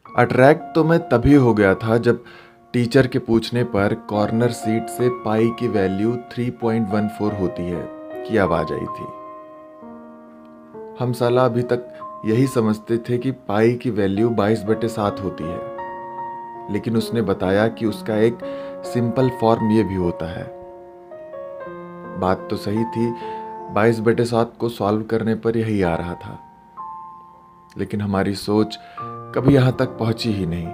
Attract तो मैं तभी हो गया था जब टीचर के पूछने पर कॉर्नर सीट से पाई की वैल्यू 3.14 होती है की आवाज आई थी। हम साला अभी तक यही समझते थे कि पाई की वैल्यू 22/7 होती है, लेकिन उसने बताया कि उसका एक सिंपल फॉर्म ये भी होता है। बात तो सही थी, 22/7 को सॉल्व करने पर यही आ रहा था, लेकिन हमारी सोच कभी यहां तक पहुंची ही नहीं,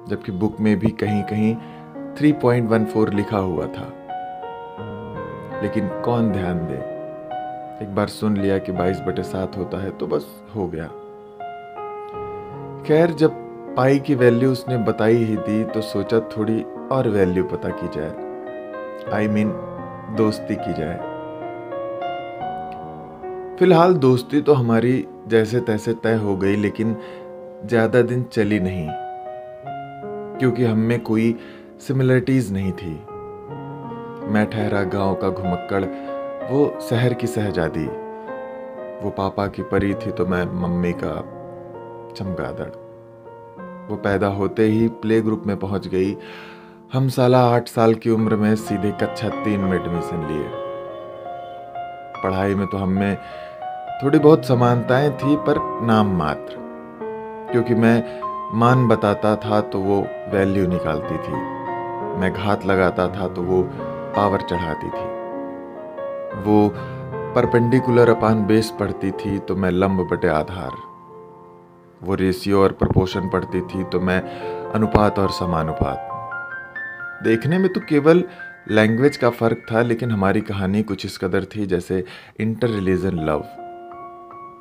जबकि बुक में भी कहीं कहीं 3.14 लिखा हुआ था। लेकिन कौन ध्यान दे, एक बार सुन लिया कि 22/7 होता है तो बस हो गया। खैर, जब पाई की वैल्यू उसने बताई ही दी तो सोचा थोड़ी और वैल्यू पता की जाए, आई मीन दोस्ती की जाए। फिलहाल दोस्ती तो हमारी जैसे तैसे तय हो गई, लेकिन ज्यादा दिन चली नहीं, क्योंकि हम में कोई सिमिलरिटीज नहीं थी। मैं ठहरा गांव का घुमक्कड़, वो शहर की शहजादी। वो पापा की परी थी तो मैं मम्मी का चमगादड़। वो पैदा होते ही प्ले ग्रुप में पहुंच गई। हम साला 8 साल की उम्र में सीधे कक्षा 3 में एडमिशन लिए। पढ़ाई में तो हम में थोड़ी बहुत समानताएं थी, पर नाम मात्र, क्योंकि मैं मान बताता था तो वो वैल्यू निकालती थी, मैं घात लगाता था तो वो पावर चढ़ाती थी, वो परपेंडिकुलर अपान बेस पढ़ती थी तो मैं लंब बटे आधार, वो रेशियो और प्रपोर्शन पढ़ती थी तो मैं अनुपात और समानुपात। देखने में तो केवल लैंग्वेज का फर्क था, लेकिन हमारी कहानी कुछ इस कदर थी जैसे इंटर रिलीजन लव।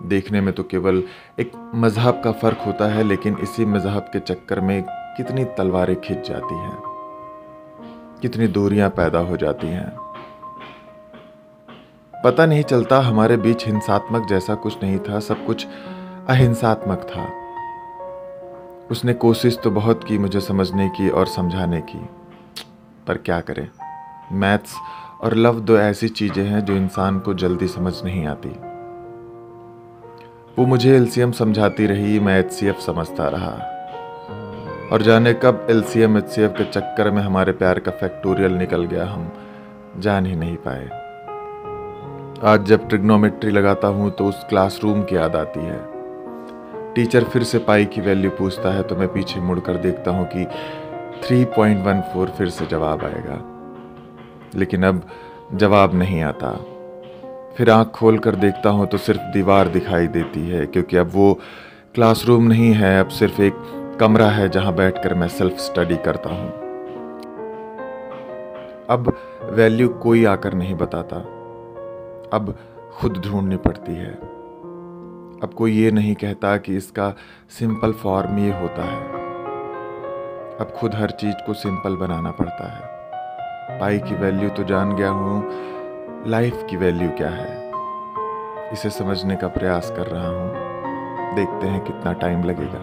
देखने में तो केवल एक मजहब का फर्क होता है, लेकिन इसी मजहब के चक्कर में कितनी तलवारें खिंच जाती हैं, कितनी दूरियां पैदा हो जाती हैं। पता नहीं चलता हमारे बीच हिंसात्मक जैसा कुछ नहीं था, सब कुछ अहिंसात्मक था। उसने कोशिश तो बहुत की मुझे समझने की और समझाने की, पर क्या करें, मैथ्स और लव दो ऐसी चीजें हैं जो इंसान को जल्दी समझ नहीं आती। वो मुझे एलसीएम समझाती रही, मैं एचसीएफ समझता रहा, और जाने कब एलसीएम एचसीएफ के चक्कर में हमारे प्यार का फैक्टोरियल निकल गया, हम जान ही नहीं पाए। आज जब ट्रिग्नोमेट्री लगाता हूं तो उस क्लासरूम की याद आती है। टीचर फिर से पाई की वैल्यू पूछता है तो मैं पीछे मुड़कर देखता हूं कि 3.14 फिर से जवाब आएगा, लेकिन अब जवाब नहीं आता। फिर आंख खोल कर देखता हूं तो सिर्फ दीवार दिखाई देती है, क्योंकि अब वो क्लासरूम नहीं है, अब सिर्फ एक कमरा है जहां बैठकर मैं सेल्फ स्टडी करता हूं। अब वैल्यू कोई आकर नहीं बताता, अब खुद ढूंढनी पड़ती है। अब कोई ये नहीं कहता कि इसका सिंपल फॉर्म ये होता है, अब खुद हर चीज को सिंपल बनाना पड़ता है। पाई की वैल्यू तो जान गया हूं, लाइफ की वैल्यू क्या है इसे समझने का प्रयास कर रहा हूं। देखते हैं कितना टाइम लगेगा।